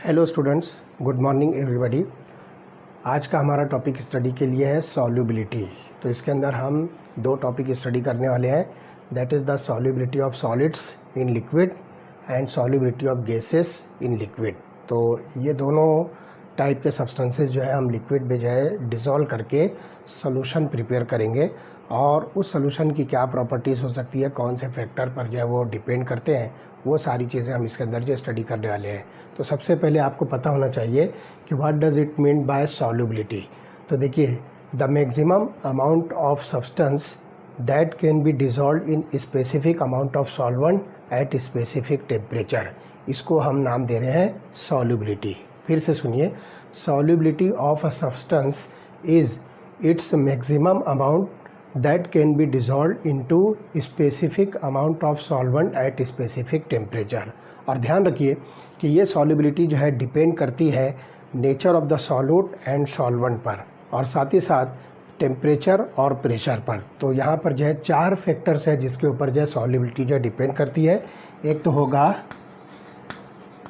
Hello students, good morning everybody. आज का हमारा टॉपिक स्टडी के लिए है सॉल्युबिलिटी। तो इसके अंदर हम दो टॉपिक स्टडी करने वाले हैं, that is the solubility of solids in liquid and solubility of gases in liquid. तो ये दोनों टाइप के सब्सटेंसेस जो है हम लिक्विड में जो है डिज़ोल्व करके सोल्यूशन प्रिपेयर करेंगे और उस सोल्यूशन की क्या प्रॉपर्टीज़ हो सकती है, कौन से फैक्टर पर जो है वो डिपेंड करते हैं, वो सारी चीज़ें हम इसके अंदर जो स्टडी करने वाले हैं। तो सबसे पहले आपको पता होना चाहिए कि what does it mean by solubility. तो देखिए, the maximum amount of substance that can be dissolve in specific amount of solvent at specific temperature, इसको हम नाम दे रहे हैं सॉल्युबिलिटी। फिर से सुनिए, solubility of a substance is its maximum amount that can be dissolved into specific amount of solvent at specific temperature। और ध्यान रखिए कि ये solubility जो है डिपेंड करती है nature of the solute and solvent पर और साथ ही साथ टेम्परेचर और प्रेशर पर। तो यहाँ पर जो है चार फैक्टर्स है जिसके ऊपर जो है solubility जो है डिपेंड करती है। एक तो होगा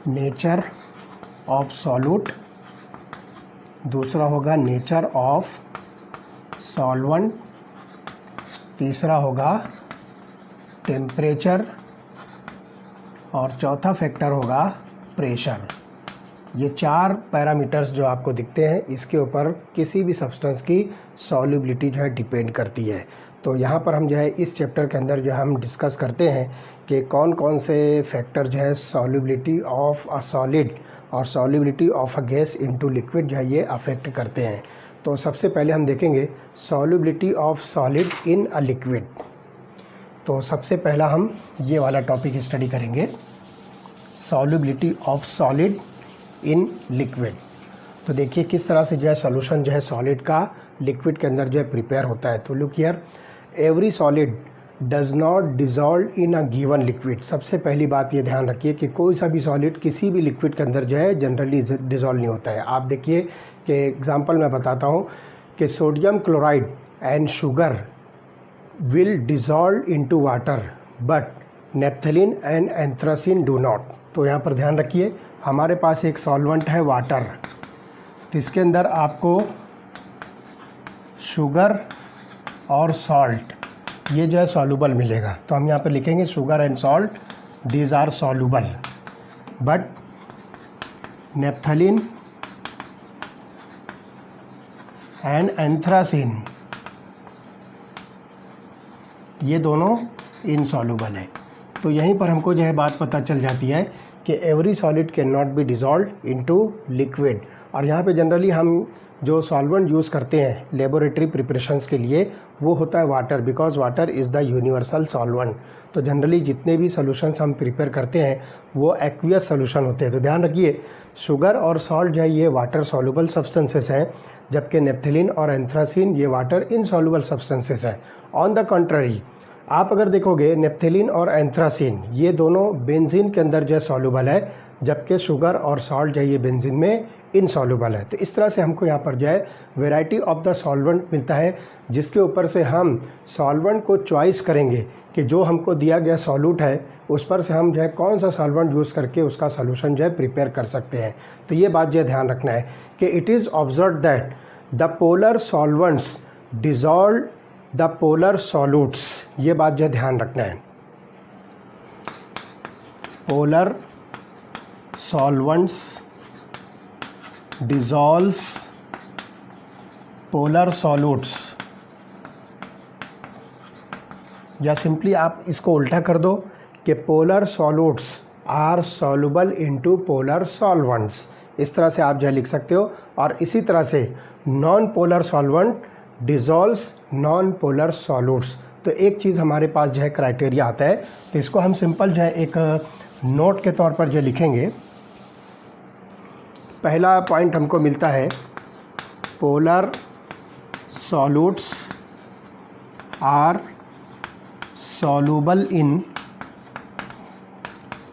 नेचर ऑफ सॉल्यूट, दूसरा होगा नेचर ऑफ सॉल्वेंट, तीसरा होगा टेम्परेचर और चौथा फैक्टर होगा प्रेशर। ये चार पैरामीटर्स जो आपको दिखते हैं, इसके ऊपर किसी भी सब्सटेंस की सॉल्युबिलिटी जो है डिपेंड करती है। तो यहाँ पर हम जो है इस चैप्टर के अंदर जो हम डिस्कस करते हैं कि कौन कौन से फैक्टर जो है सॉल्युबिलिटी ऑफ अ सॉलिड और solubility of a gas into liquid जो है ये अफेक्ट करते हैं। तो सबसे पहले हम देखेंगे solubility of solid in a liquid. तो सबसे पहला हम ये वाला टॉपिक स्टडी करेंगे, solubility of solid in liquid. तो देखिए किस तरह से जो है सॉल्यूशन जो है सॉलिड का लिक्विड के अंदर जो है प्रिपेयर होता है। तो look here, every solid does not dissolve in a given liquid. सबसे पहली बात ये ध्यान रखिए कि कोई सा भी सॉलिड किसी भी लिक्विड के अंदर जो है जनरली डिज़ोल्व नहीं होता है। आप देखिए कि एग्जांपल मैं बताता हूँ कि sodium chloride and sugar will dissolve into water but naphthalene and anthracene do not. तो यहाँ पर ध्यान रखिए, हमारे पास एक सॉल्वेंट है वाटर, तो इसके अंदर आपको शुगर और सॉल्ट ये जो है सॉल्युबल मिलेगा। तो हम यहाँ पर लिखेंगे sugar and salt these are soluble, but naphthalene and anthracene ये दोनों इनसॉल्युबल है। तो यहीं पर हमको जो है बात पता चल जाती है कि every solid can not be dissolve into liquid. और यहाँ पे जनरली हम जो सॉल्वेंट यूज़ करते हैं लेबोरेटरी प्रिपरेशंस के लिए वो होता है water, because water is the universal solvent. तो जनरली जितने भी सॉल्यूशंस हम प्रिपेयर करते हैं वो एक्वियस सॉल्यूशन होते हैं। तो ध्यान रखिए, शुगर और सॉल्ट जो है ये वाटर सॉल्युबल सब्सटेंसेस हैं, जबकि नेप्थलीन और एंथ्रासिन ये वाटर इनसॉल्युबल सब्सटेंसेस हैं। ऑन द कंट्ररी, आप अगर देखोगे नेप्थलीन और एंथ्रासिन ये दोनों बेंजीन के अंदर जो है सॉल्युबल है, जबकि शुगर और सॉल्ट जो है ये बेंजीन में इनसॉल्युबल है। तो इस तरह से हमको यहाँ पर जो है वैरायटी ऑफ द सॉल्वेंट मिलता है, जिसके ऊपर से हम सॉल्वेंट को चॉइस करेंगे कि जो हमको दिया गया सॉल्यूट है उस पर से हम जो है कौन सा सॉल्वेंट यूज़ करके उसका सॉल्यूशन जो है प्रिपेयर कर सकते हैं। तो ये बात जो है ध्यान रखना है कि it is observe that the polar solvents dissolve the polar solutes. ये बात जो है ध्यान रखना है, polar solvents dissolves polar solutes, या सिंपली आप इसको उल्टा कर दो कि polar solutes are soluble into polar solvents. इस तरह से आप जो है लिख सकते हो। और इसी तरह से non polar solvent dissolves non polar solutes. तो एक चीज़ हमारे पास जो है क्राइटेरिया आता है, तो इसको हम सिंपल जो है एक नोट के तौर पर जो लिखेंगे। पहला पॉइंट हमको मिलता है polar solutes are soluble in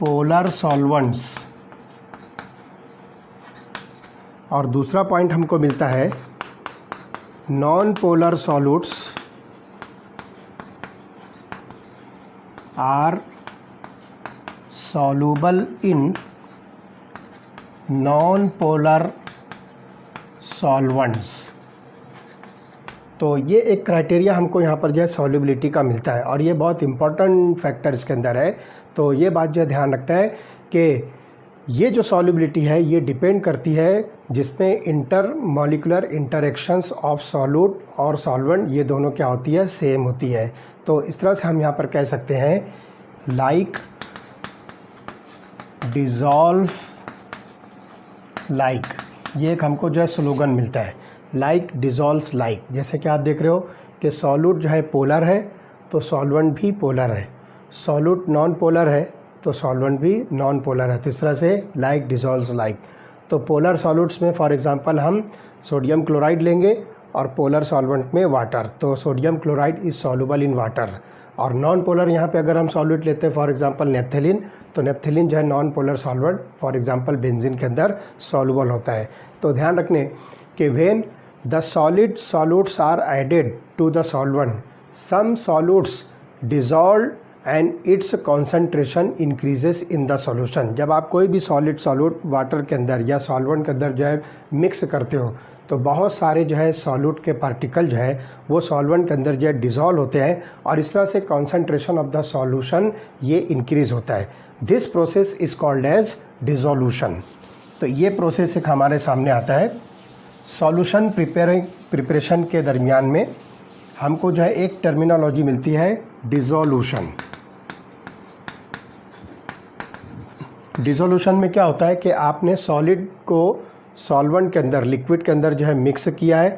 polar solvents, और दूसरा पॉइंट हमको मिलता है non polar solutes are soluble in non polar solvents. तो ये एक क्राइटेरिया हमको यहाँ पर जो है सॉल्युबिलिटी का मिलता है, और ये बहुत इंपॉर्टेंट फैक्टर इसके अंदर है। तो ये बात जो है ध्यान रखना है कि ये जो सॉल्युबिलिटी है ये डिपेंड करती है जिसमें inter molecular interactions of solute और सॉल्वेंट ये दोनों क्या होती है, सेम होती है। तो इस तरह से हम यहाँ पर कह सकते हैं लाइक डिज़ोल्व्स लाइक, ये एक हमको जो है स्लोगन मिलता है, लाइक डिज़ोल्व्स लाइक। जैसे कि आप देख रहे हो कि सॉल्यूट जो है पोलर है तो सॉल्वेंट भी पोलर है, सॉल्यूट नॉन पोलर है तो सॉल्वेंट भी नॉन पोलर है। तो इस तरह से लाइक डिज़ोल्व्स लाइक। तो पोलर सॉल्यूट्स में फॉर एग्जांपल हम सोडियम क्लोराइड लेंगे और पोलर सॉल्वेंट में वाटर, तो sodium chloride is soluble in water. और नॉन पोलर यहाँ पे अगर हम सॉल्यूट लेते हैं फॉर एग्जांपल नेप्थेलिन, तो नेप्थेलिन जो है non polar solvent for example benzene के अंदर सॉल्युबल होता है। तो ध्यान रखने कि when the solid solutes are added to the solvent, some solutes dissolve and its concentration increases in the solution. जब आप कोई भी सॉलिड सॉल्यूट वाटर के अंदर या सॉल्वेंट के अंदर जो है मिक्स करते हो तो बहुत सारे जो है सॉल्यूट के पार्टिकल जो है वो सॉल्वेंट के अंदर जो है डिज़ोल्व होते हैं, और इस तरह से कॉन्सेंट्रेशन ऑफ द सॉल्यूशन ये इंक्रीज़ होता है। This process is called as dissolution. तो ये प्रोसेस एक हमारे सामने आता है। सॉल्यूशन प्रिपरेशन के दरमियान में हमको जो है एक टर्मिनोलॉजी मिलती है डिज़ोल्यूशन। डिज़ोल्यूशन में क्या होता है कि आपने सॉलिड को सॉल्वेंट के अंदर, लिक्विड के अंदर जो है मिक्स किया है,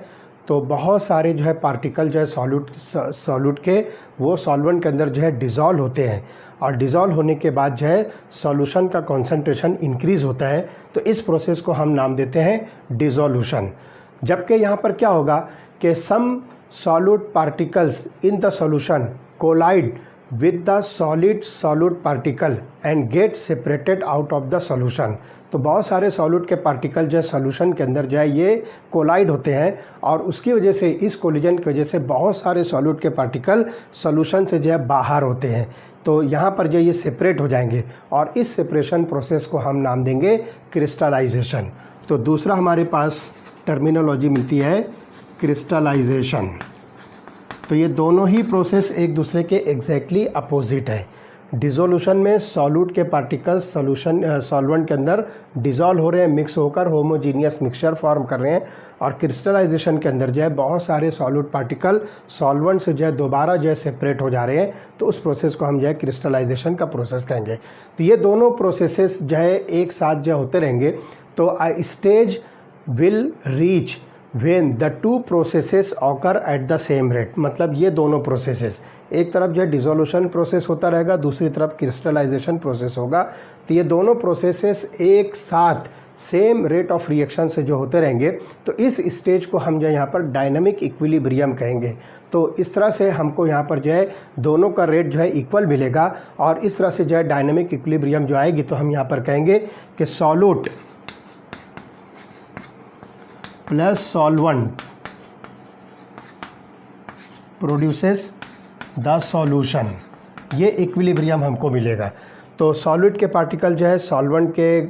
तो बहुत सारे जो है पार्टिकल जो है सॉल्यूट के वो सॉल्वेंट के अंदर जो है डिज़ोल्व होते हैं, और डिज़ोल्व होने के बाद जो है सॉल्यूशन का कॉन्सेंट्रेशन इंक्रीज़ होता है। तो इस प्रोसेस को हम नाम देते हैं डिज़ोल्यूशन। जबकि यहाँ पर क्या होगा कि some solute particles in the solution collide with the solid solute particle and get separated out of the solution। तो बहुत सारे सॉल्यूट के पार्टिकल जो है सॉल्यूशन के अंदर जो है ये कोलाइड होते हैं, और उसकी वजह से, इस कोलिजन की वजह से बहुत सारे सॉल्यूट के पार्टिकल सॉल्यूशन से जो है बाहर होते हैं। तो यहाँ पर जो ये सेपरेट हो जाएंगे, और इस सेपरेशन प्रोसेस को हम नाम देंगे क्रिस्टलाइजेशन। तो दूसरा हमारे पास टर्मिनोलॉजी मिलती है क्रिस्टलाइजेशन। तो ये दोनों ही प्रोसेस एक दूसरे के एग्जैक्टली अपोजिट है। डिज़ोल्यूशन में सॉल्यूट के पार्टिकल्स सॉल्वेंट के अंदर डिज़ोल्व हो रहे हैं, मिक्स होकर होमोजीनियस मिक्सचर फॉर्म कर रहे हैं, और क्रिस्टलाइजेशन के अंदर जो है बहुत सारे सॉल्यूट पार्टिकल सॉल्वेंट से जो है दोबारा जो है सेपरेट हो जा रहे हैं। तो उस प्रोसेस को हम जो है क्रिस्टलाइजेशन का प्रोसेस कहेंगे। तो ये दोनों प्रोसेसेस जो है एक साथ जो होते रहेंगे। तो अ stage will reach when the two processes occur at the same rate। मतलब ये दोनों प्रोसेसेस, एक तरफ जो है डिज़ोल्यूशन प्रोसेस होता रहेगा, दूसरी तरफ क्रिस्टलाइजेशन प्रोसेस होगा। तो ये दोनों प्रोसेसेस एक साथ सेम रेट ऑफ रिएक्शन से जो होते रहेंगे। तो इस स्टेज को हम जो है यहाँ पर डायनामिक इक्विलिब्रियम कहेंगे। तो इस तरह से हमको यहाँ पर जो है दोनों का रेट जो है इक्वल मिलेगा, और इस तरह से जो है डायनामिक इक्विलिब्रियम जो आएगी तो हम यहाँ पर कहेंगे कि solute plus solvent produces the solution. ये इक्विलिब्रियम हमको मिलेगा। तो सॉल्यूट के पार्टिकल जो है सॉल्वेंट के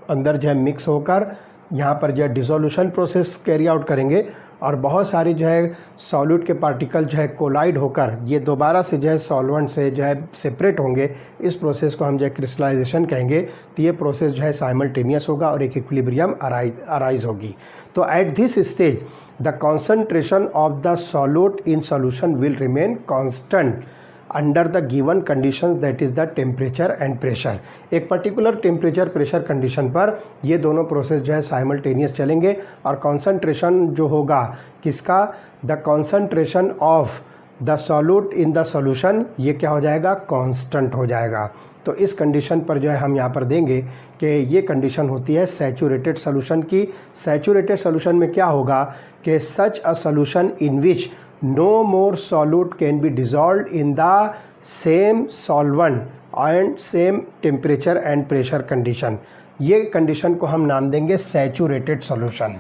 अंदर जो है मिक्स होकर यहाँ पर जो है डिज़ोल्यूशन प्रोसेस कैरी आउट करेंगे, और बहुत सारे जो है सॉल्यूट के पार्टिकल जो है कोलाइड होकर ये दोबारा से जो है सॉल्वेंट से जो है सेपरेट होंगे। इस प्रोसेस को हम जो है क्रिस्टलाइजेशन कहेंगे। तो ये प्रोसेस जो है साइमल्टेनियस होगा और एक इक्विलिब्रियम अराइज होगी। तो at this stage the concentration of the solute in solution will remain constant under the given conditions, that is the temperature and pressure. एक पर्टिकुलर टेम्परेचर प्रेशर कंडीशन पर ये दोनों प्रोसेस जो है साइमल्टेनियस चलेंगे, और कॉन्सेंट्रेशन जो होगा किसका, the concentration of the solute in the solution, ये क्या हो जाएगा, कांस्टेंट हो जाएगा। तो इस कंडीशन पर जो है हम यहाँ पर देंगे कि ये कंडीशन होती है सैचुरेटेड सॉल्यूशन की। सैचुरेटेड सॉल्यूशन में क्या होगा कि such a solution in which no more solute can be dissolved in the same solvent and same temperature and pressure condition। ये कंडीशन को हम नाम देंगे सैचुरेटेड सॉल्यूशन।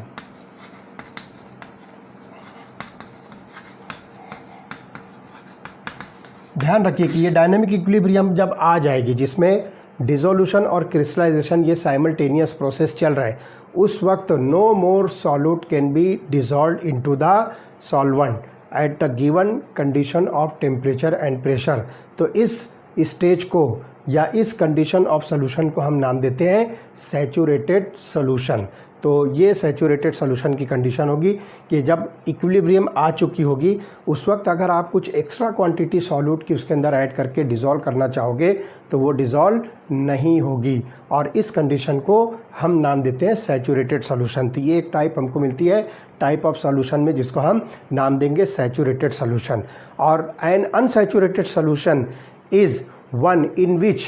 ध्यान रखिए कि ये डायनामिक इक्विलिब्रियम जब आ जाएगी, जिसमें डिसोल्यूशन और क्रिस्टलाइजेशन ये साइमल्टेनियस प्रोसेस चल रहा है, उस वक्त no more solute can be dissolve into the solvent at a given condition of temperature and pressure. तो इस स्टेज को या इस कंडीशन ऑफ सोल्यूशन को हम नाम देते हैं सैचुरेटेड सोल्यूशन। तो ये सैचुरेटेड सोल्यूशन की कंडीशन होगी कि जब इक्विलिब्रियम आ चुकी होगी उस वक्त अगर आप कुछ एक्स्ट्रा क्वांटिटी सॉल्यूट की उसके अंदर ऐड करके डिज़ोल्व करना चाहोगे तो वो डिज़ोल्व नहीं होगी, और इस कंडीशन को हम नाम देते हैं सैचुरेटेड सोल्यूशन। तो ये एक टाइप हमको मिलती है टाइप ऑफ सोल्यूशन में, जिसको हम नाम देंगे सैचुरेटेड सोल्यूशन। और N unsaturated solution is one in which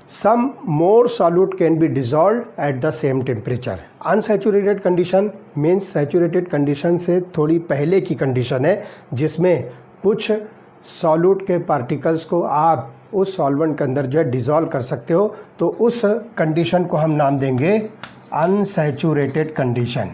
some more solute can be dissolved at the same temperature. Unsaturated condition means saturated condition से थोड़ी पहले की कंडीशन है, जिसमें कुछ सॉल्यूट के पार्टिकल्स को आप उस सॉल्वेंट के अंदर जो डिज़ोल्व कर सकते हो, तो उस कंडीशन को हम नाम देंगे अनसैचुरेटेड कंडीशन,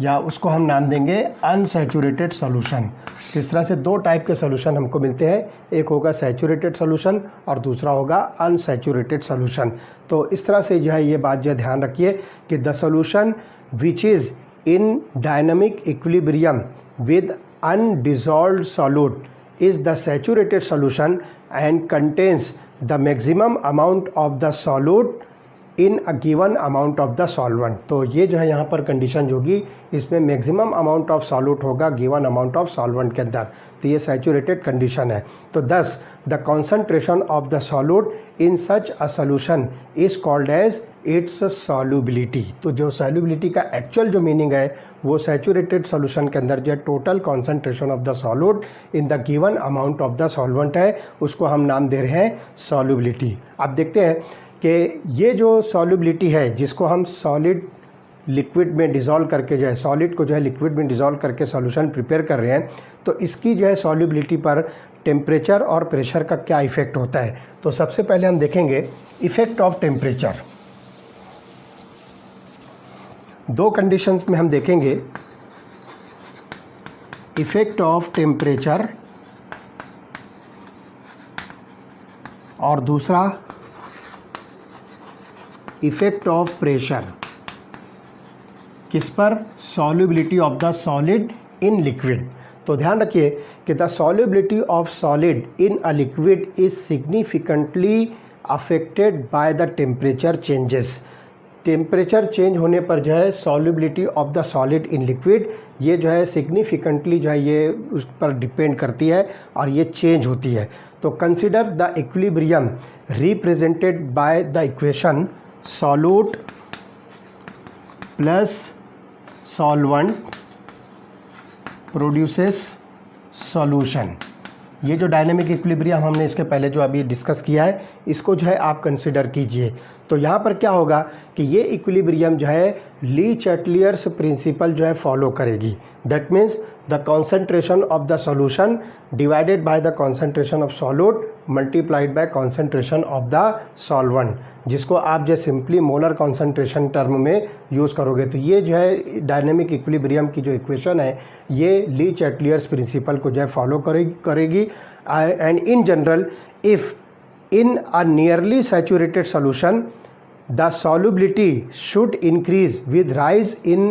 या उसको हम नाम देंगे अनसैचुरेटेड सोल्यूशन। तो इस तरह से दो टाइप के सोल्यूशन हमको मिलते हैं, एक होगा सैचुरेटेड सोल्यूशन और दूसरा होगा अनसैचुरेटेड सोल्यूशन। तो इस तरह से जो है ये बात जो है ध्यान रखिए कि the solution which is in dynamic equilibrium with undissolved solute is the saturated solution and contains the maximum amount of the solute in a given amount of the solvent. तो ये जो है यहाँ पर कंडीशन जो होगी इसमें मैक्सिमम अमाउंट ऑफ सॉल्यूट होगा गिवन अमाउंट ऑफ सॉल्वेंट के अंदर, तो ये सैचुरेटेड कंडीशन है। तो thus the concentration of the solute in such a solution is called as its solubility. तो जो सॉल्युबिलिटी का एक्चुअल जो मीनिंग है वो सैचुरेटेड सोल्यूशन के अंदर जो total concentration of the solute in the given amount of the solvent है, उसको हम नाम दे रहे हैं सॉल्युबिलिटी। अब देखते हैं कि ये जो सॉल्युबिलिटी है जिसको हम सॉलिड लिक्विड में डिज़ोल्व करके जो है सॉलिड को जो है लिक्विड में डिज़ोल्व करके सॉल्यूशन प्रिपेयर कर रहे हैं, तो इसकी जो है सॉल्युबिलिटी पर टेम्परेचर और प्रेशर का क्या इफ़ेक्ट होता है। तो सबसे पहले हम देखेंगे इफ़ेक्ट ऑफ टेम्परेचर। दो कंडीशंस में हम देखेंगे इफ़ेक्ट ऑफ टेम्परेचर और दूसरा इफ़ेक्ट ऑफ प्रेशर। किस पर? Solubility of the solid in liquid. तो ध्यान रखिए कि the solubility of solid in a liquid is significantly affected by the temperature changes. Temperature change होने पर जो है solubility of the solid in liquid ये जो है सिग्निफिकेंटली जो है ये उस पर डिपेंड करती है और ये चेंज होती है। तो consider the equilibrium represented by the equation solute plus solvent produces solution. ये जो डायनेमिक इक्विलिब्रियम हमने इसके पहले जो अभी डिस्कस किया है इसको जो है आप कंसिडर कीजिए। तो यहाँ पर क्या होगा कि ये इक्विलिब्रियम जो है ली चैटलियर्स प्रिंसिपल जो है फॉलो करेगी। That means the concentration of the solution divided by the concentration of solute multiplied by concentration of the solvent, जिसको आप जो सिंपली मोलर कॉन्सेंट्रेशन टर्म में यूज़ करोगे। तो ये जो है डायनेमिक इक्विलिब्रियम की जो इक्वेशन है ये ली चैटलियर्स प्रिंसिपल को जो है फॉलो करेगी। And in general if in a nearly saturated solution the solubility should increase with rise in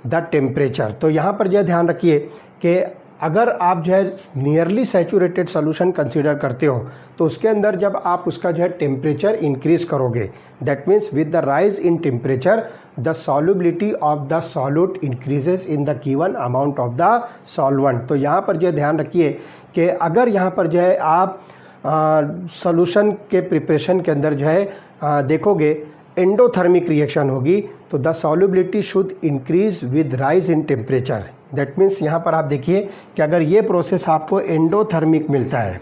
the temperature। तो यहाँ पर जो है ध्यान रखिए कि अगर आप जो है नियरली सैचुरेटेड सोल्यूशन कंसीडर करते हो तो उसके अंदर जब आप उसका जो है टेम्परेचर इंक्रीज़ करोगे, that means with the rise in temperature the solubility of the solute increases in the given amount of the solvent. तो यहाँ पर जो है ध्यान रखिए कि अगर यहाँ पर जो है आप सॉल्यूशन के प्रिपरेशन के अंदर जो है देखोगे एंडोथर्मिक रिएक्शन होगी, तो the solubility should increase with rise in temperature. That means यहाँ पर आप देखिए कि अगर ये प्रोसेस आपको एंडोथर्मिक मिलता है,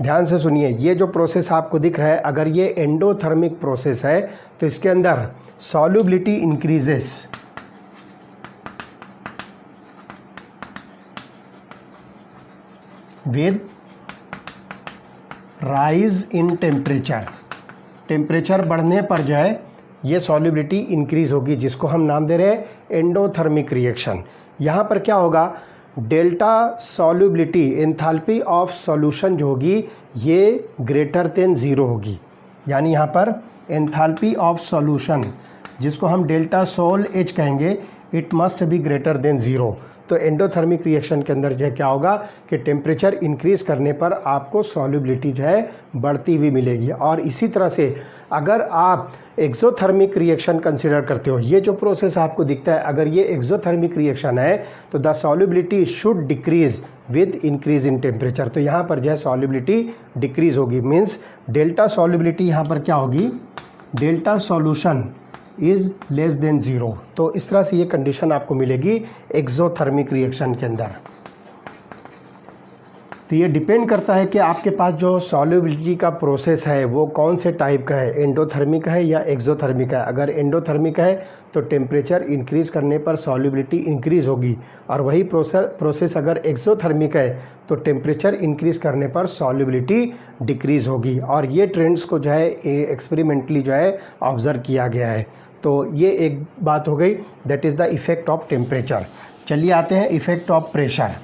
ध्यान से सुनिए, ये जो प्रोसेस आपको दिख रहा है अगर ये एंडोथर्मिक प्रोसेस है तो इसके अंदर solubility increases with rise in temperature. Temperature बढ़ने पर जो है ये सॉल्युबिलिटी इंक्रीज होगी, जिसको हम नाम दे रहे हैं एंडोथर्मिक रिएक्शन। यहाँ पर क्या होगा delta solubility enthalpy of solution जो होगी ये ग्रेटर देन ज़ीरो होगी, यानी यहाँ पर एंथैल्पी ऑफ सॉल्यूशन जिसको हम डेल्टा सोल एच कहेंगे, it must be greater than zero. तो एंडोथर्मिक रिएक्शन के अंदर जो है क्या होगा कि टेम्परेचर इंक्रीज़ करने पर आपको सॉल्युबिलिटी जो है बढ़ती हुई मिलेगी। और इसी तरह से अगर आप एक्सोथर्मिक रिएक्शन कंसिडर करते हो, ये जो प्रोसेस आपको दिखता है, अगर ये एक्सोथर्मिक रिएक्शन है तो the solubility should decrease with increase in temperature. तो यहाँ पर जो है सॉल्युबिलिटी डिक्रीज़ होगी, मीन्स डेल्टा सॉल्युबिलिटी यहाँ पर क्या होगी, delta solution is less than zero. तो इस तरह से ये कंडीशन आपको मिलेगी एक्सोथर्मिक रिएक्शन के अंदर। तो ये डिपेंड करता है कि आपके पास जो सॉल्युबिलिटी का प्रोसेस है वो कौन से टाइप का है, एंडोथर्मिक है या एक्सोथर्मिक है। अगर एंडोथर्मिक है तो टेम्परेचर इंक्रीज़ करने पर सॉल्युबिलिटी इंक्रीज़ होगी, और वही प्रोसेस अगर एक्सोथर्मिक है तो टेम्परेचर इंक्रीज़ करने पर सॉल्युबिलिटी डिक्रीज़ होगी। और ये ट्रेंड्स को जो है एक्सपेरिमेंटली जो है ऑब्ज़र्व किया गया है। तो ये एक बात हो गई, that is the effect of temperature. चलिए आते हैं इफ़ेक्ट ऑफ प्रेशर।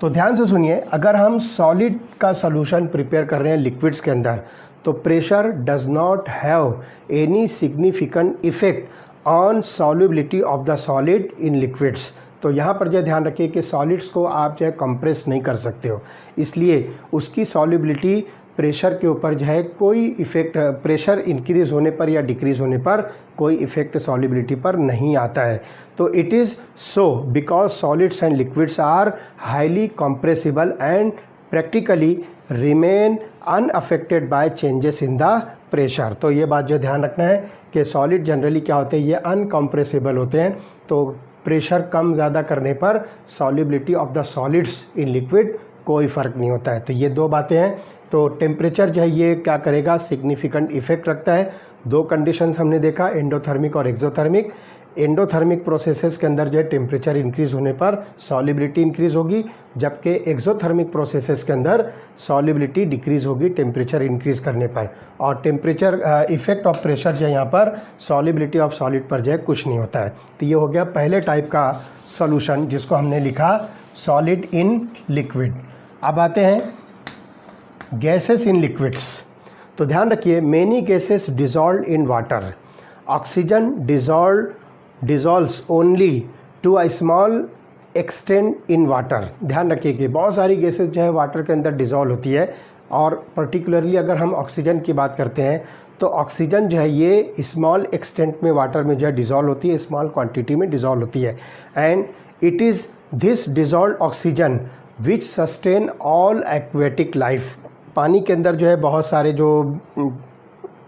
तो ध्यान से सुनिए, अगर हम सॉलिड का सॉल्यूशन प्रिपेयर कर रहे हैं लिक्विड्स के अंदर तो pressure does not have any significant effect on solubility of the solid in liquids. तो यहाँ पर जो ध्यान रखिए कि सॉलिड्स को आप जो है कंप्रेस नहीं कर सकते हो, इसलिए उसकी सॉल्युबिलिटी प्रेशर के ऊपर जो है कोई इफ़ेक्ट, प्रेशर इंक्रीज़ होने पर या डिक्रीज़ होने पर कोई इफ़ेक्ट सॉल्युबिलिटी पर नहीं आता है। तो it is so because solids and liquids are highly compressible and practically remain unaffected by changes in the pressure. तो ये बात जो ध्यान रखना है कि सॉलिड जनरली क्या होते हैं, ये अनकम्प्रेसिबल होते हैं। तो प्रेशर कम ज़्यादा करने पर solubility of the solids in liquid कोई फ़र्क नहीं होता है। तो ये दो बातें हैं। तो टेम्परेचर जो है ये क्या करेगा, सिग्निफिकेंट इफ़ेक्ट रखता है। दो कंडीशंस हमने देखा, एंडोथर्मिक और एक्सोथर्मिक। एंडोथर्मिक प्रोसेसेस के अंदर जो है टेम्परेचर इंक्रीज़ होने पर सॉल्युबिलिटी इंक्रीज़ होगी, जबकि एक्सोथर्मिक प्रोसेसेस के अंदर सॉल्युबिलिटी डिक्रीज़ होगी टेम्परेचर इंक्रीज़ करने पर। और टेम्परेचर इफ़ेक्ट ऑफ प्रेशर जो है यहाँ पर सॉल्युबिलिटी ऑफ सॉलिड पर जो है कुछ नहीं होता है। तो ये हो गया पहले टाइप का सॉल्यूशन जिसको हमने लिखा सॉलिड इन लिक्विड। अब आते हैं गैसेस इन लिक्विड्स। तो ध्यान रखिए, many gases dissolve in water, oxygen dissolves only to a small extent in water. ध्यान रखिए कि बहुत सारी गैसेस जो है वाटर के अंदर डिज़ोल्व होती है, और पर्टिकुलरली अगर हम ऑक्सीजन की बात करते हैं तो ऑक्सीजन जो है ये स्मॉल एक्सटेंट में वाटर में जो है डिज़ोल्व होती है, स्मॉल क्वांटिटी में डिज़ोल्व होती है। And it is this dissolved oxygen which sustain all aquatic life. पानी के अंदर जो है बहुत सारे जो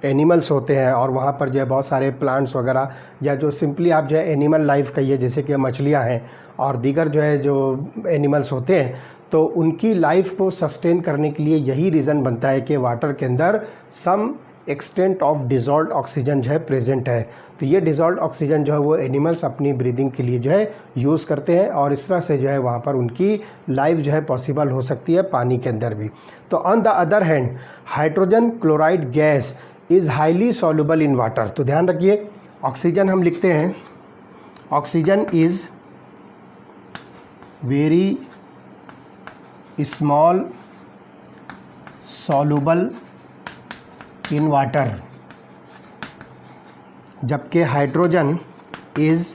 एनिमल्स होते हैं और वहाँ पर जो है बहुत सारे प्लांट्स वगैरह, या जो सिंपली आप जो है एनिमल लाइफ कहिए, जैसे कि मछलियाँ हैं और दीगर जो है जो एनिमल्स होते हैं, तो उनकी लाइफ को सस्टेन करने के लिए यही रीज़न बनता है कि वाटर के अंदर some extent of dissolved oxygen जो है प्रेजेंट है। तो ये डिज़ोल्व्ड ऑक्सीजन जो है वो एनिमल्स अपनी ब्रीदिंग के लिए जो है यूज़ करते हैं, और इस तरह से जो है वहाँ पर उनकी लाइफ जो है पॉसिबल हो सकती है पानी के अंदर भी। तो on the other hand hydrogen chloride gas is highly soluble in water. तो ध्यान रखिए, ऑक्सीजन हम लिखते हैं, oxygen is very small soluble in water, जबकि hydrogen is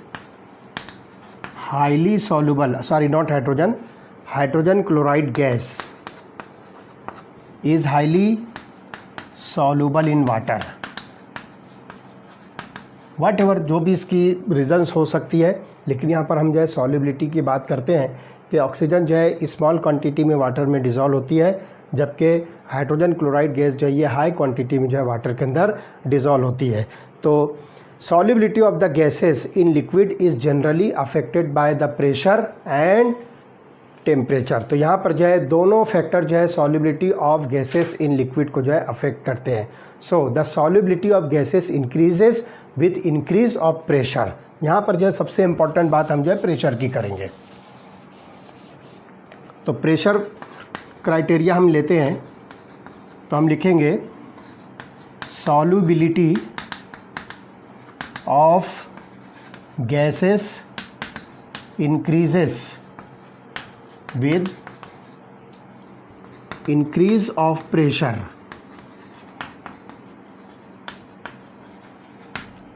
highly soluble, sorry not hydrogen, hydrogen chloride gas is highly soluble in water. Whatever जो भी इसकी रीज़न्स हो सकती है, लेकिन यहाँ पर हम जो है सॉल्युबिलिटी की बात करते हैं कि ऑक्सीजन जो है स्मॉल क्वांटिटी में वाटर में डिज़ोल्व होती है, जबकि हाइड्रोजन क्लोराइड गैस जो है ये हाई क्वांटिटी में जो है वाटर के अंदर डिज़ोल्व होती है। तो solubility of the gases in liquid is generally affected by the pressure and temperature. तो यहाँ पर जो है दोनों फैक्टर जो है solubility of gases in liquid को जो है अफेक्ट करते हैं। So the solubility of gases increases with increase of pressure. यहाँ पर जो है सबसे इम्पॉर्टेंट बात हम जो है प्रेशर की करेंगे। तो प्रेशर क्राइटेरिया हम लेते हैं, तो हम लिखेंगे solubility of gases increases with increase of pressure,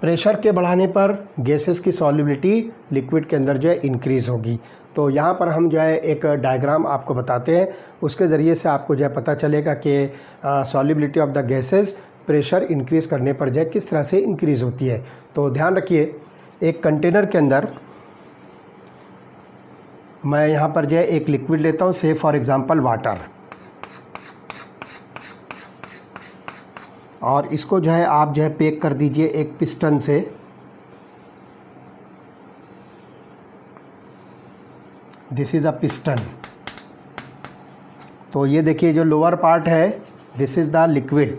pressure के बढ़ाने पर गैसेस की सॉल्युबिलिटी लिक्विड के अंदर जो है इंक्रीज़ होगी। तो यहाँ पर हम जो है एक डायग्राम आपको बताते हैं, उसके ज़रिए से आपको जो है पता चलेगा कि solubility of the gases pressure increase करने पर जो है किस तरह से इंक्रीज़ होती है। तो ध्यान रखिए, एक कंटेनर के अंदर मैं यहाँ पर जो है एक लिक्विड लेता हूँ, से फॉर एग्ज़ाम्पल वाटर, और इसको जो है आप जो है पैक कर दीजिए एक पिस्टन से। This is a piston. तो ये देखिए जो लोअर पार्ट है, दिस इज़ द लिक्विड,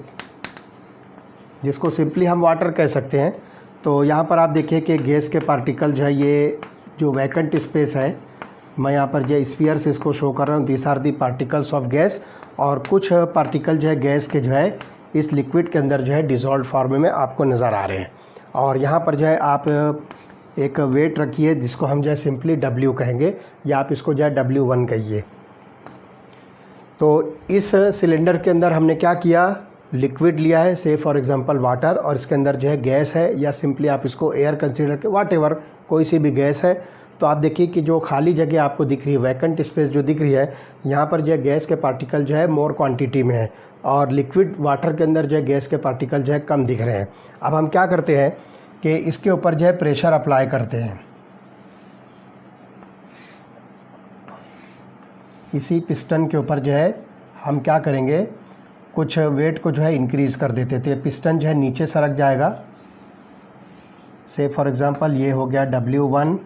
जिसको सिंपली हम वाटर कह सकते हैं। तो यहाँ पर आप देखिए कि गैस के पार्टिकल जो है, ये जो वैकेंट स्पेस है, मैं यहाँ पर जो है स्फीयर से इसको शो कर रहा हूँ, this are the particles of gas, और कुछ पार्टिकल जो है गैस के जो है इस लिक्विड के अंदर जो है डिज़ोल्व फॉर्म में आपको नज़र आ रहे हैं। और यहाँ पर जो है आप एक वेट रखिए, जिसको हम जो है सिंपली W कहेंगे, या आप इसको जो है W1 कहिए। तो इस सिलेंडर के अंदर हमने क्या किया, लिक्विड लिया है, से फॉर एग्जांपल वाटर, और इसके अंदर जो है गैस है, या सिंपली आप इसको एयर कंसीडर के, वाट एवर कोई सी भी गैस है। तो आप देखिए कि जो खाली जगह आपको दिख रही है, वैकेंट स्पेस जो दिख रही है, यहाँ पर जो है गैस के पार्टिकल जो है मोर क्वांटिटी में है, और लिक्विड वाटर के अंदर जो है गैस के पार्टिकल जो है कम दिख रहे हैं। अब हम क्या करते हैं कि इसके ऊपर जो है प्रेशर अप्लाई करते हैं। इसी पिस्टन के ऊपर जो है हम क्या करेंगे, कुछ वेट को जो है इंक्रीज़ कर देते थे। पिस्टन जो है नीचे सरक जाएगा, से फॉर एग्ज़ाम्पल ये हो गया W1,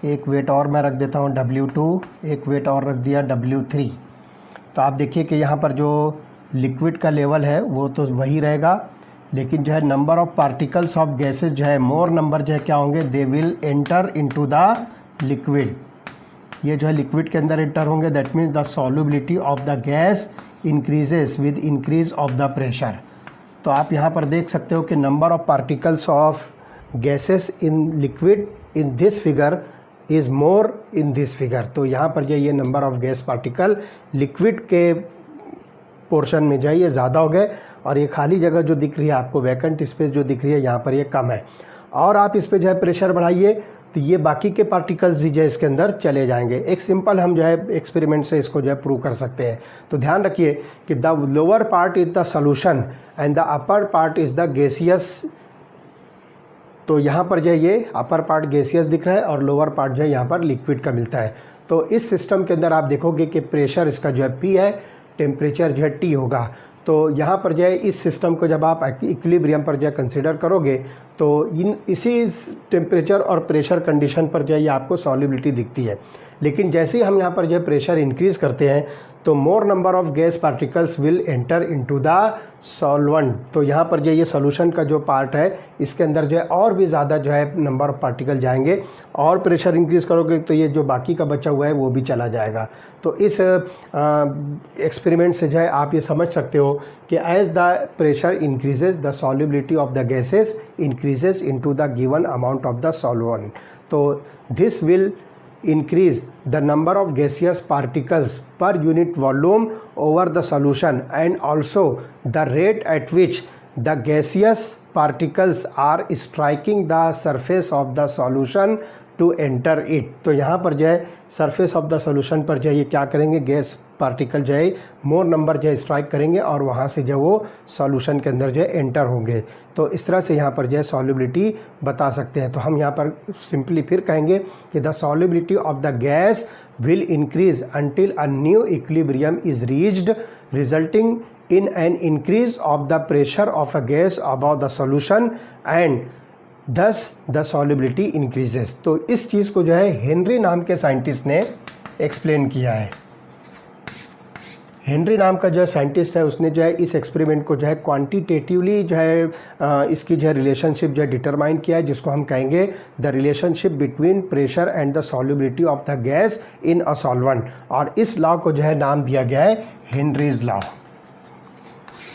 एक वेट और मैं रख देता हूँ W2, एक वेट और रख दिया W3। तो आप देखिए कि यहाँ पर जो लिक्विड का लेवल है वो तो वही रहेगा, लेकिन जो है number of particles of gases जो है, मोर नंबर जो है क्या होंगे, they will enter into the liquid. ये जो है लिक्विड के अंदर एंटर होंगे, that means the solubility of the gas increases with increase of the pressure. तो आप यहाँ पर देख सकते हो कि number of particles of gases in liquid in this figure is more in this figure. तो यहाँ पर जो ये number of gas particle liquid के पोर्शन में जो है ये ज़्यादा हो गए, और ये खाली जगह जो दिख रही है आपको, वैकेंट स्पेस जो दिख रही है, यहाँ पर ये कम है। और आप इस पे जो है प्रेशर बढ़ाइए तो ये बाकी के पार्टिकल्स भी जो है इसके अंदर चले जाएंगे। एक सिंपल हम जो है एक्सपेरिमेंट से इसको जो है प्रूव कर सकते हैं। तो ध्यान रखिए कि the lower part is the solution and the upper part is the gaseous. तो यहाँ पर जो है ये अपर पार्ट गैसियस दिख रहा है, और लोअर पार्ट जो है यहाँ पर लिक्विड का मिलता है। तो इस सिस्टम के अंदर आप देखोगे कि प्रेशर इसका जो है P है, टेम्परेचर जो है T होगा। तो यहाँ पर जो है इस सिस्टम को जब आप इक्विलिब्रियम पर जो है कंसिडर करोगे, तो इसी टेम्परेचर और प्रेशर कंडीशन पर जो है ये आपको सॉल्युबिलिटी दिखती है। लेकिन जैसे ही हम यहाँ पर जो है प्रेशर इंक्रीज़ करते हैं, तो मोर number of gas particles will enter into the solvent. तो यहाँ पर जो ये सॉल्यूशन का जो पार्ट है, इसके अंदर जो है और भी ज़्यादा जो है नंबर ऑफ़ पार्टिकल जाएंगे, और प्रेशर इंक्रीज़ करोगे तो ये जो बाकी का बचा हुआ है वो भी चला जाएगा। तो इस एक्सपेरिमेंट से जो है आप ये समझ सकते हो कि as the pressure increases the solubility of the gases increases into the given amount of the solvent. तो this will increase the number of gaseous particles per unit volume over the solution, and also the rate at which the gaseous particles are striking the surface of the solution to enter it। तो यहाँ पर जो है surface of the solution पर जो है ये क्या करेंगे, गैस पार्टिकल जो है मोर नंबर जो है स्ट्राइक करेंगे, और वहाँ से जो वो सॉल्यूशन के अंदर जो है एंटर होंगे। तो इस तरह से यहाँ पर जो है सॉल्युबिलिटी बता सकते हैं। तो हम यहाँ पर सिंपली फिर कहेंगे कि the solubility of the gas will increase until a new equilibrium is reached, resulting in an increase of the pressure of a gas above the solution and thus the solubility increases। तो इस चीज़ को जो है Henry नाम के scientist ने explain किया है। हेनरी नाम का जो है साइंटिस्ट है, उसने जो है इस एक्सपेरिमेंट को जो है क्वांटिटेटिवली जो है इसकी जो है रिलेशनशिप जो है डिटरमाइन किया है, जिसको हम कहेंगे the relationship between pressure and the solubility of the gas in a solvent. और इस लॉ को जो है नाम दिया गया है Henry's law.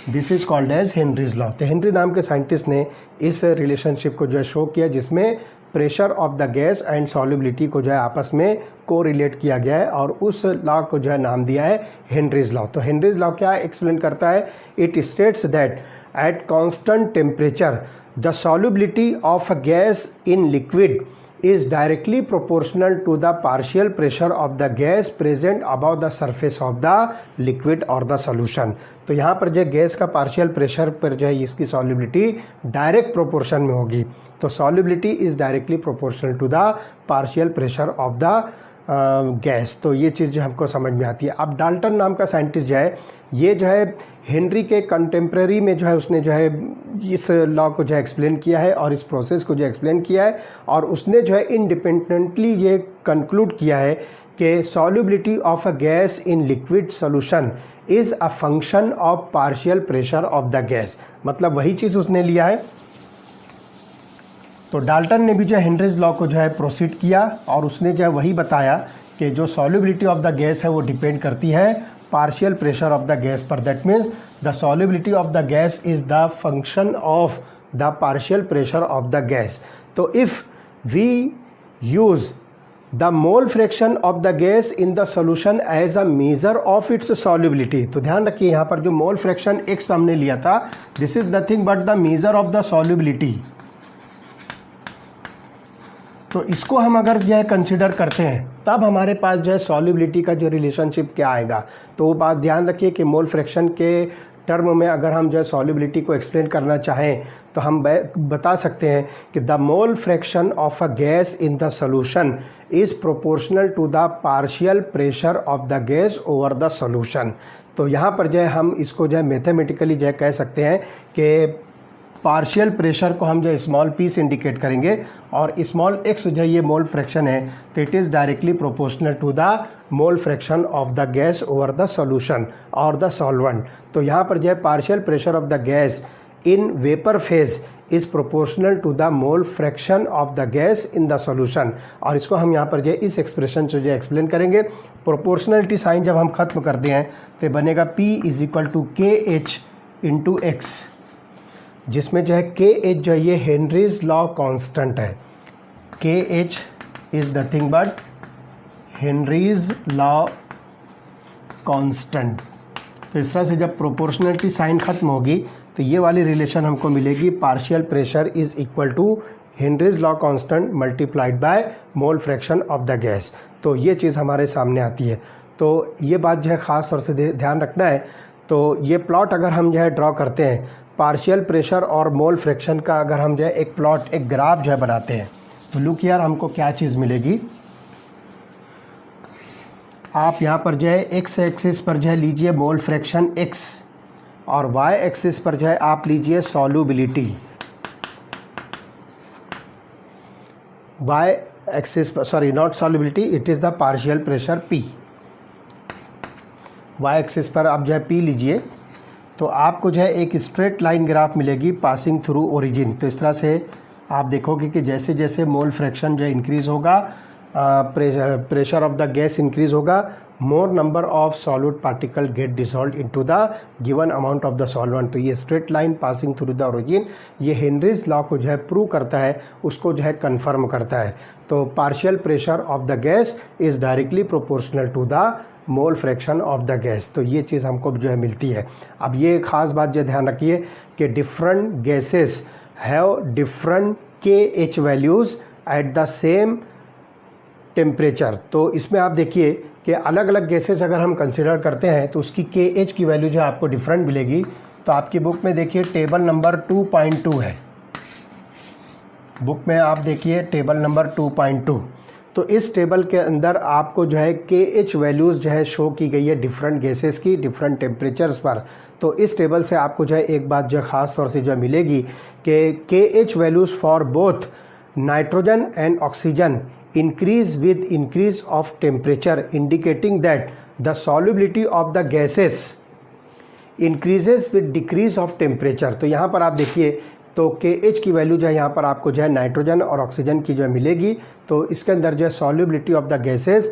This is called as Henry's law. तो हेनरी नाम के साइंटिस्ट ने इस रिलेशनशिप को जो है शो किया, जिसमें pressure of the gas and solubility को जो है आपस में को रिलेट किया गया है और उस लॉ को जो है नाम दिया है हेनरीज लॉ। तो हेनरीज लॉ क्या एक्सप्लेन करता है? It states that at constant temperature the solubility of a gas in liquid is directly proportional to the partial pressure of the gas present above the surface of the liquid or the solution। तो यहाँ पर जो gas का partial pressure पर जो है इसकी solubility direct proportion में होगी। तो solubility is directly proportional to the partial pressure of the gas. तो ये चीज़ जो हमको समझ में आती है। अब डाल्टन नाम का साइंटिस्ट जो है ये जो है हेनरी के कंटेम्प्रेरी में जो है उसने जो है इस लॉ को जो है एक्सप्लेन किया है और इस प्रोसेस को जो एक्सप्लेन किया है और उसने जो है इंडिपेंडेंटली ये कंक्लूड किया है कि solubility of a gas in liquid solution is a function of partial pressure of the gas. मतलब वही चीज़ उसने लिया है। तो डाल्टन ने भी जो है हेनरीज लॉ को जो है प्रोसीड किया और उसने जो है वही बताया कि जो सॉल्युबिलिटी ऑफ द गैस है वो डिपेंड करती है partial pressure of the gas पर। That means the solubility of the gas is the function of the partial pressure of the gas. तो if we use the mole fraction of the gas in the solution as a measure of its solubility, तो ध्यान रखिए यहाँ पर जो मोल fraction x हमने लिया था this is nothing but the measure of the solubility. तो इसको हम अगर जो है कंसिडर करते हैं तब हमारे पास जो है सॉल्युबिलिटी का जो रिलेशनशिप क्या आएगा। तो वो बात ध्यान रखिए कि मोल फ्रैक्शन के टर्म में अगर हम जो है सॉल्युबिलिटी को एक्सप्लेन करना चाहें तो हम बता सकते हैं कि the mole fraction of a gas in the solution is proportional to the partial pressure of the gas over the solution. तो यहाँ पर जो है हम इसको जो है मैथमेटिकली जो है कह सकते हैं कि पार्शियल प्रेशर को हम जो है स्मॉल पी से इंडिकेट करेंगे और स्मॉल एक्स जो है ये मोल फ्रैक्शन है तो it is directly proportional to the mole fraction of the gas over the solution और द सॉल्वेंट। तो यहाँ पर जो है partial pressure of the gas in vapour phase is proportional to the mole fraction of the gas in the solution. और इसको हम यहाँ पर जो है इस एक्सप्रेशन से जो एक्सप्लेन करेंगे। प्रोपोर्शनलिटी साइन जब हम ख़त्म करते हैं तो बनेगा P इज इक्वल टू के एच इंटू एक्स, जिसमें जो है के एच जो है ये हेनरीज लॉ कांस्टेंट है। के H is nothing but Henrys law constant. तो इस तरह से जब प्रोपोर्शनलिटी साइन ख़त्म होगी तो ये वाली रिलेशन हमको मिलेगी partial pressure is equal to Henry's law constant multiplied by mole fraction of the gas. तो ये चीज़ हमारे सामने आती है। तो ये बात जो है ख़ास तौर से ध्यान रखना है। तो ये प्लॉट अगर हम जो है ड्रॉ करते हैं पार्शियल प्रेशर और मोल फ्रैक्शन का, अगर हम जो है एक प्लॉट एक ग्राफ जो है बनाते हैं तो लुक यार हमको क्या चीज़ मिलेगी। आप यहाँ पर जो है एक्स एक्सिस पर जो है लीजिए मोल फ्रैक्शन x और वाई एक्सिस पर जो है आप लीजिए सॉल्युबिलिटी। वाई एक्सिस पर sorry not solubility it is the partial pressure P। Y axis पर आप जो है P लीजिए तो आपको जो है एक स्ट्रेट लाइन ग्राफ मिलेगी पासिंग थ्रू ओरिजिन। तो इस तरह से आप देखोगे कि जैसे जैसे मोल फ्रैक्शन जो है इंक्रीज़ होगा pressure of the gas increase होगा, more number of solid particle get dissolve into the given amount of the solvent. तो ये straight line passing through the origin ये हेनरीज लॉ को जो है प्रूव करता है, उसको जो है कन्फर्म करता है। तो partial pressure of the gas is directly proportional to the mole fraction of the gas. तो ये चीज़ हमको जो है मिलती है। अब ये ख़ास बात जो ध्यान रखिए कि डिफरेंट गैसेस हैव डिफरेंट के H values at the same temperature. तो इसमें आप देखिए कि अलग अलग गैसेस अगर हम कंसिडर करते हैं तो उसकी के एच की वैल्यू जो आपको डिफरेंट मिलेगी। तो आपकी बुक में देखिए टेबल नंबर 2.2 है, बुक में आप देखिए टेबल नंबर 2.2। तो इस टेबल के अंदर आपको जो है के एच वैल्यूज़ जो है शो की गई है डिफरेंट गैसेस की डिफरेंट टेम्परेचर्स पर। तो इस टेबल से आपको जो है एक बात जो ख़ास तौर से जो है मिलेगी कि के H values for both nitrogen and oxygen increase with increase of temperature, indicating that the solubility of the gases increases with decrease of temperature। तो यहाँ पर आप देखिए तो के एच की वैल्यू जो है यहाँ पर आपको जो है नाइट्रोजन और ऑक्सीजन की जो है मिलेगी। तो इसके अंदर जो है solubility of the gases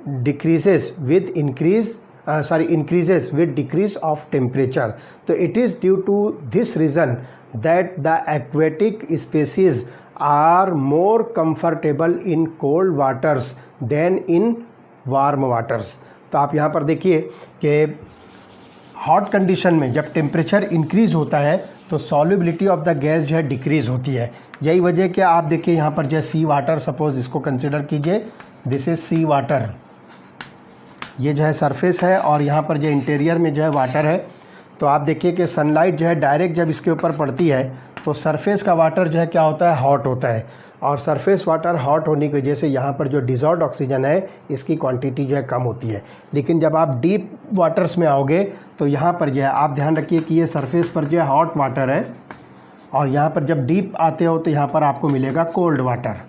decreases with increase increases with decrease of temperature. So it is due to this reason that the aquatic species are more comfortable in cold waters than in warm waters. तो आप यहाँ पर देखिए कि hot condition में जब temperature increase होता है तो सॉल्युबिलिटी ऑफ द गैस जो है डिक्रीज़ होती है. यही वजह कि आप देखिए यहाँ पर जो है सी वाटर, सपोज इसको कंसिडर कीजिए, दिस इज़ सी वाटर, ये जो है सरफेस है और यहाँ पर जो इंटीरियर में जो है वाटर है. तो आप देखिए कि सनलाइट जो है डायरेक्ट जब इसके ऊपर पड़ती है तो सरफेस का वाटर जो है क्या होता है, हॉट होता है. और सरफेस वाटर हॉट होने की वजह से यहाँ पर जो डिज़ॉल्व्ड ऑक्सीजन है इसकी क्वांटिटी जो है कम होती है. लेकिन जब आप डीप वाटर्स में आओगे तो यहाँ पर जो है आप ध्यान रखिए कि ये सरफेस पर जो है हॉट वाटर है और यहाँ पर जब डीप आते हो तो यहाँ पर आपको मिलेगा कोल्ड वाटर,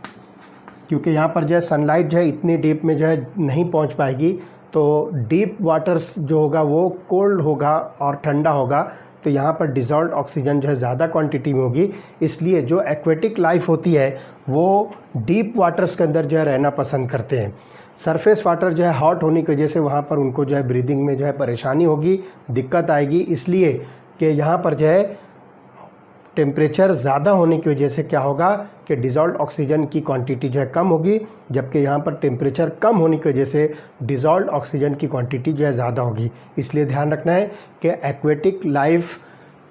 क्योंकि यहाँ पर जो है सनलाइट जो है इतनी डीप में जो है नहीं पहुँच पाएगी. तो डीप वाटर्स जो होगा वो कोल्ड होगा और ठंडा होगा, तो यहाँ पर डिज़ॉल्व्ड ऑक्सीजन जो है ज़्यादा क्वांटिटी में होगी. इसलिए जो एक्वेटिक लाइफ होती है वो डीप वाटर्स के अंदर जो है रहना पसंद करते हैं. सरफेस वाटर जो है हॉट होने की वजह से वहाँ पर उनको जो है ब्रीदिंग में जो है परेशानी होगी, दिक्कत आएगी, इसलिए कि यहाँ पर जो है टेम्परेचर ज़्यादा होने की वजह से क्या होगा कि डिज़ॉल्व्ड ऑक्सीजन की क्वांटिटी जो है कम होगी, जबकि यहाँ पर टेम्परेचर कम होने की वजह से डिज़ॉल्व्ड ऑक्सीजन की क्वांटिटी जो है ज़्यादा होगी. इसलिए ध्यान रखना है कि aquatic life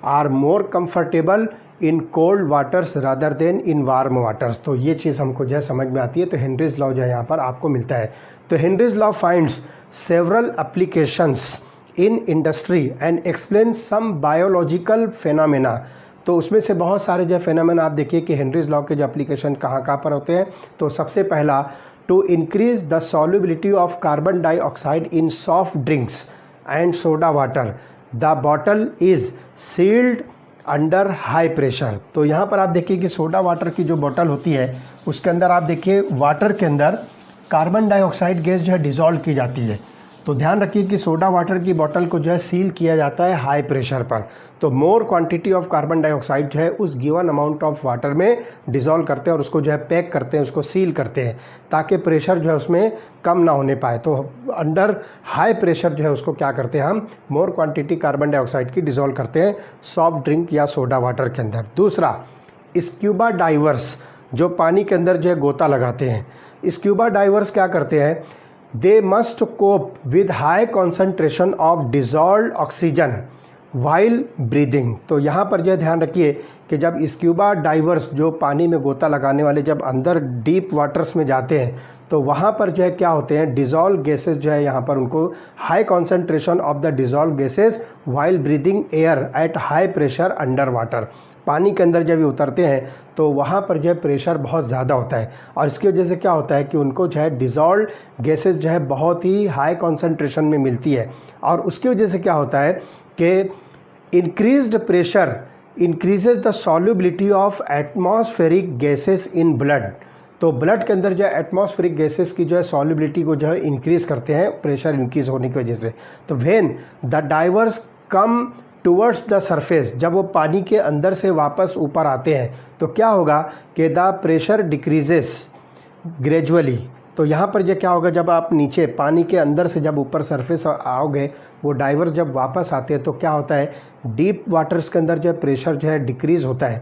are more comfortable in cold waters rather than in warm waters. तो ये चीज़ हमको जो है समझ में आती है. तो हेनरीज लॉ जो है यहाँ पर आपको मिलता है. तो Henry's law finds several applications in industry and explain some biological phenomena. तो उसमें से बहुत सारे जो फेनोमेना आप देखिए कि हेनरीज लॉ के जो एप्लीकेशन कहाँ कहाँ पर होते हैं. तो सबसे पहला, to increase the solubility of carbon dioxide in soft drinks and soda water, the bottle is sealed under high pressure. तो यहाँ पर आप देखिए कि सोडा वाटर की जो बॉटल होती है उसके अंदर आप देखिए वाटर के अंदर कार्बन डाइऑक्साइड गैस जो है डिज़ोल्व की जाती है. तो ध्यान रखिए कि सोडा वाटर की बोतल को जो है सील किया जाता है हाई प्रेशर पर. तो more quantity of carbon dioxide जो है उस गिवन अमाउंट ऑफ वाटर में डिज़ोल्व करते हैं और उसको जो है पैक करते हैं, उसको सील करते हैं ताकि प्रेशर जो है उसमें कम ना होने पाए. तो अंडर हाई प्रेशर जो है उसको क्या करते हैं हम, मोर क्वांटिटी कार्बन डाइऑक्साइड की डिज़ोल्व करते हैं सॉफ्ट ड्रिंक या सोडा वाटर के अंदर. दूसरा, स्क्यूबा डाइवर्स जो पानी के अंदर जो है गोता लगाते हैं, स्क्यूबा डाइवर्स क्या करते हैं, they must cope with high concentration of dissolved oxygen while breathing. तो यहाँ पर जो ध्यान रखिए कि जब स्क्यूबा डाइवर्स जो पानी में गोता लगाने वाले जब अंदर डीप वाटर्स में जाते हैं तो वहाँ पर जो है क्या होते हैं, डिज़ोल्व गैसेस जो है यहाँ पर उनको high concentration of the dissolve gases while breathing air at high pressure under water. पानी के अंदर जब ये उतरते हैं तो वहाँ पर जो है प्रेशर बहुत ज़्यादा होता है और इसकी वजह से क्या होता है कि उनको जो है डिज़ोल्व गैसेस जो है बहुत ही हाई कॉन्सेंट्रेशन में मिलती है और उसकी वजह से क्या होता है कि increased pressure increases the solubility of atmospheric gases in blood. तो ब्लड के अंदर जो है एटमॉस्फेरिक गैसेस की जो है सॉल्युबिलिटी को जो है इंक्रीज़ करते हैं प्रेशर इंक्रीज़ होने की वजह से. तो when the divers come towards the surface, जब वो पानी के अंदर से वापस ऊपर आते हैं तो क्या होगा कि द प्रेशर डिक्रीजेस ग्रेजुअली. तो यहाँ पर ये क्या होगा, जब आप नीचे पानी के अंदर से जब ऊपर सरफेस आओगे वो डाइवर्स जब वापस आते हैं तो क्या होता है, डीप वाटर्स के अंदर जो है प्रेशर जो है डिक्रीज़ होता है,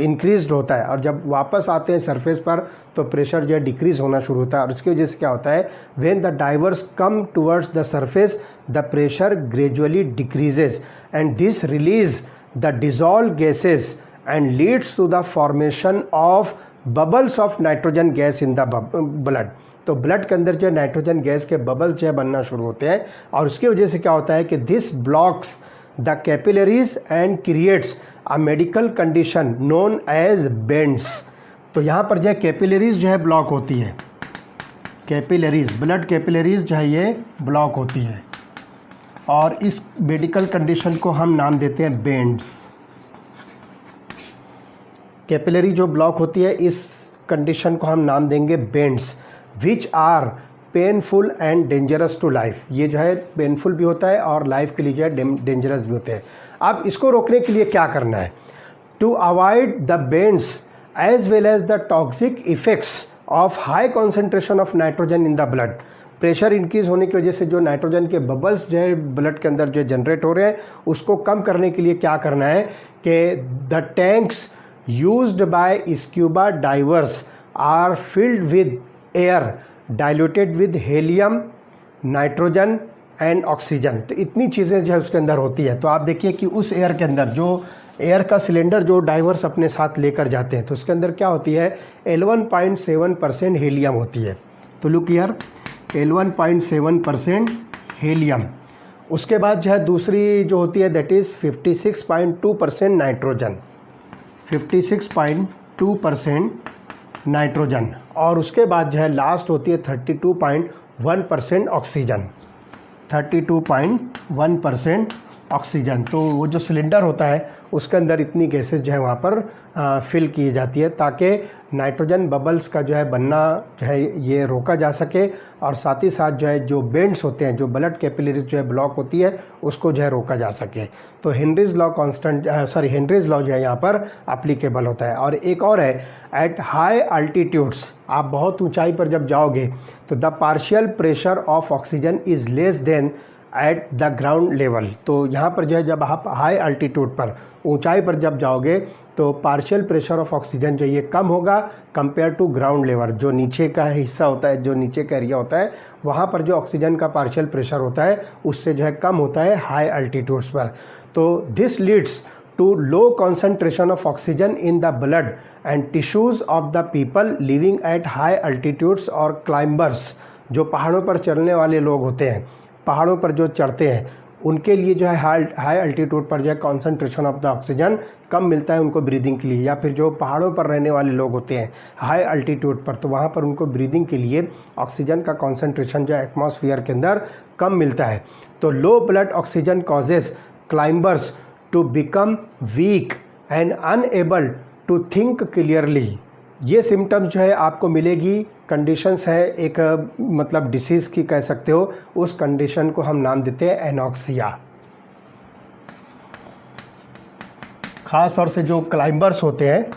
इंक्रीज्ड होता है और जब वापस आते हैं सरफेस पर तो प्रेशर जो है डिक्रीज़ होना शुरू होता है और इसकी वजह से क्या होता है, when the divers come towards the surface the pressure gradually decreases and this release the dissolve gases and leads to the formation of bubbles of nitrogen gas in the blood. तो ब्लड के अंदर जो nitrogen gas के bubbles जो है बनना शुरू होते हैं और उसकी वजह से क्या होता है कि this blocks the capillaries and creates a medical condition known as bends. तो यहाँ पर जो है कैपिलरीज जो है ब्लॉक होती है, कैपिलरीज ब्लड कैपिलरीज जो है ये ब्लॉक होती है और इस मेडिकल कंडीशन को हम नाम देते हैं बेंड्स. कैपिलरी जो ब्लॉक होती है इस कंडीशन को हम नाम देंगे bends, which are painful and dangerous to life. ये जो है पेनफुल भी होता है और लाइफ के लिए जो है डेंजरस भी होते हैं. अब इसको रोकने के लिए क्या करना है, to avoid the bends as well as the toxic effects of high concentration of nitrogen in the blood. Pressure increase होने की वजह से जो नाइट्रोजन के बबल्स जो है ब्लड के अंदर जो जनरेट हो रहे हैं, उसको कम करने के लिए क्या करना है कि the tanks used by scuba divers are filled with air diluted with helium, nitrogen and oxygen. तो इतनी चीज़ें जो है उसके अंदर होती है। तो आप देखिए कि उस एयर के अंदर जो एयर का सिलेंडर जो डाइवर्स अपने साथ लेकर जाते हैं, तो उसके अंदर क्या होती है, L1.7% हीलियम होती है। तो लुक हियर, L1.7% हीलियम। उसके बाद जो है दूसरी जो होती है दैट इज़ 56.2% नाइट्रोजन, 56.2% नाइट्रोजन। और उसके बाद जो है लास्ट होती है 32.1% ऑक्सीजन, 32.1% ऑक्सीजन। तो वो जो सिलेंडर होता है उसके अंदर इतनी गैसेस जो है वहाँ पर फिल की जाती है ताकि नाइट्रोजन बबल्स का जो है बनना जो है ये रोका जा सके, और साथ ही साथ जो है जो बेंड्स होते हैं, जो ब्लड कैपिलरीज जो है ब्लॉक होती है, उसको जो है रोका जा सके। तो हेनरीज लॉ जो है यहाँ पर अप्लीकेबल होता है। और एक और है, एट हाई अल्टीट्यूड्स, आप बहुत ऊंचाई पर जब जाओगे तो the partial pressure of oxygen is less than at the ground level. तो यहाँ पर जो है जब आप हाई अल्टीट्यूड पर, ऊंचाई पर जब जाओगे तो पार्शियल प्रेशर ऑफ ऑक्सीजन जो ये कम होगा कंपेयर टू ग्राउंड लेवल। जो नीचे का हिस्सा होता है, जो नीचे का एरिया होता है, वहाँ पर जो ऑक्सीजन का पार्शियल प्रेशर होता है उससे जो है कम होता है हाई अल्टीट्यूड्स पर। तो this leads to low concentration of oxygen in the blood and tissues of the people living at high altitudes or climbers। जो पहाड़ों पर चढ़ने वाले लोग होते हैं, पहाड़ों पर जो चढ़ते हैं, उनके लिए जो है हाई अल्टीट्यूड पर जो है कॉन्सेंट्रेशन ऑफ द ऑक्सीजन कम मिलता है उनको ब्रीदिंग के लिए। या फिर जो पहाड़ों पर रहने वाले लोग होते हैं हाई अल्टीट्यूड पर, तो वहाँ पर उनको ब्रीदिंग के लिए ऑक्सीजन का कॉन्सेंट्रेशन जो है एटमॉस्फेयर के अंदर कम मिलता है। तो low blood oxygen causes climbers to become weak and unable to think clearly। ये सिम्टम्स जो है आपको मिलेगी, कंडीशंस है एक मतलब डिसीज़ की कह सकते हो। उस कंडीशन को हम नाम देते हैं एनॉक्सिया। ख़ास तौर से जो क्लाइंबर्स होते हैं,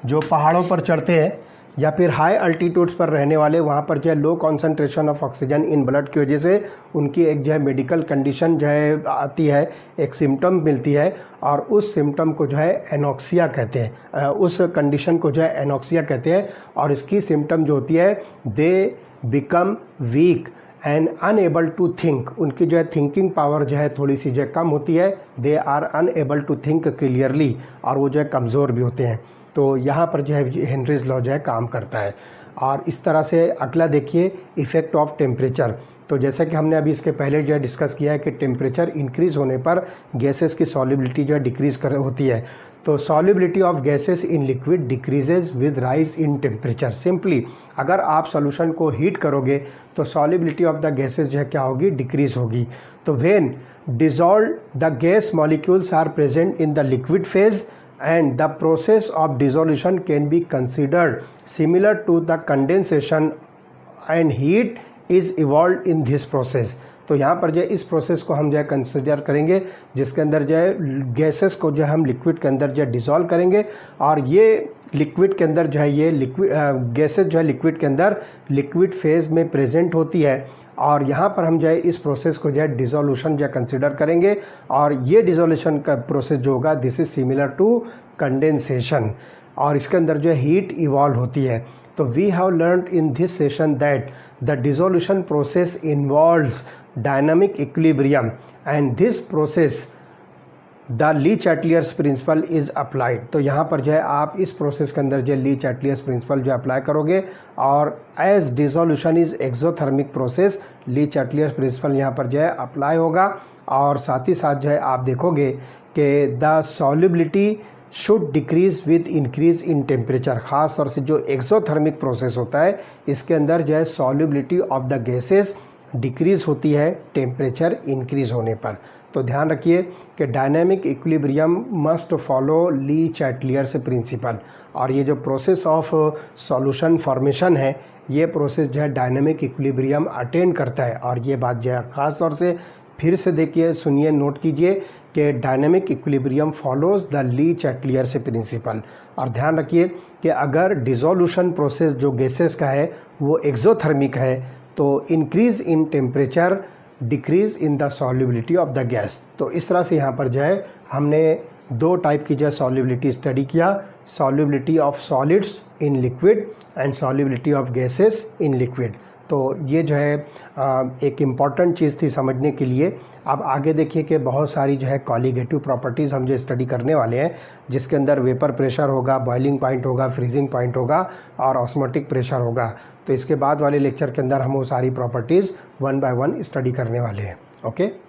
जो पहाड़ों पर चढ़ते हैं या फिर हाई अल्टीट्यूड्स पर रहने वाले, वहाँ पर जो है low concentration of oxygen in blood की वजह से उनकी एक जो है मेडिकल कंडीशन जो है आती है, एक सिम्टम मिलती है, और उस सिम्टम को जो है एनॉक्सिया कहते हैं। उस कंडीशन को जो है एनॉक्सिया कहते हैं। और इसकी सिम्टम जो होती है, they become weak and unable to think. उनकी जो है थिंकिंग पावर जो है थोड़ी सी जो है कम होती है। They are unable to think clearly, और वो जो है कमज़ोर भी होते हैं। तो यहाँ पर जो है हेनरीज लॉ जो है काम करता है। और इस तरह से अगला देखिए, इफ़ेक्ट ऑफ टेम्परेचर। तो जैसा कि हमने अभी इसके पहले जो है डिस्कस किया है कि टेम्परेचर इंक्रीज़ होने पर गैसेस की सॉल्युबिलिटी जो है डिक्रीज़ होती है। तो solubility of gases in liquid decreases with rise in temperature. Simply अगर आप सॉल्यूशन को हीट करोगे तो सॉल्युबिलिटी ऑफ द गैसेस जो है क्या होगी, डिक्रीज़ होगी। तो when dissolve the gas molecules are present in the liquid phase and the process of dissolution can be considered similar to the condensation and heat is evolved in this process। तो यहाँ पर जो है इस process को हम जो है कंसिडर करेंगे, जिसके अंदर जो है गैसेस को जो है हम लिक्विड के अंदर जो है डिसॉल्व करेंगे, और ये लिक्विड के अंदर जो है ये लिक्विड गैसेस जो है लिक्विड के अंदर लिक्विड फेज में प्रेजेंट होती है। और यहाँ पर हम जो है इस प्रोसेस को जो है डिसोल्यूशन जो है कंसिडर करेंगे, और ये डिसोल्यूशन का प्रोसेस जो होगा this is similar to condensation, और इसके अंदर जो है हीट इवॉल्व होती है। तो we have learned in this session that the dissolution process involves dynamic equilibrium and this process the Le Chatelier's principle is applied. तो यहाँ पर जो है आप इस प्रोसेस के अंदर जो है ली चैटलियर्स प्रिंसिपल जो अप्लाई करोगे, और as dissolution is exothermic process, Le Chatelier's principle यहाँ पर जो है अप्लाई होगा। और साथ ही साथ जो है आप देखोगे कि the solubility should decrease with increase in temperature. ख़ास तौर से जो एक्सोथर्मिक प्रोसेस होता है इसके अंदर जो है solubility of the gases decrease होती है टेम्परेचर इंक्रीज़ होने पर। तो ध्यान रखिए कि डायनामिक इक्विलिब्रियम मस्ट फॉलो ली चैटलियर्स प्रिंसिपल, और ये जो प्रोसेस ऑफ सॉल्यूशन फॉर्मेशन है ये प्रोसेस जो है डायनामिक इक्विलिब्रियम अटेन करता है। और ये बात जो है ख़ास तौर से फिर से देखिए, सुनिए, नोट कीजिए कि dynamic equilibrium follows the Le Chatelier's principle. और ध्यान रखिए कि अगर डिसोल्यूशन प्रोसेस जो गैसेस का है वो एक्सोथर्मिक है तो increase in temperature decrease in the solubility of the gas. तो इस तरह से यहाँ पर जो है हमने दो टाइप की जो है सॉल्युबिलिटी स्टडी किया, solubility of solids in liquid and solubility of gases in liquid. तो ये जो है एक इम्पॉर्टेंट चीज़ थी समझने के लिए। अब आगे देखिए कि बहुत सारी जो है कॉलिगेटिव प्रॉपर्टीज़ हम जो स्टडी करने वाले हैं, जिसके अंदर वेपर प्रेशर होगा, बॉइलिंग पॉइंट होगा, फ्रीजिंग पॉइंट होगा और ऑस्मोटिक प्रेशर होगा। तो इसके बाद वाले लेक्चर के अंदर हम वो सारी properties one by one study करने वाले हैं। ओके।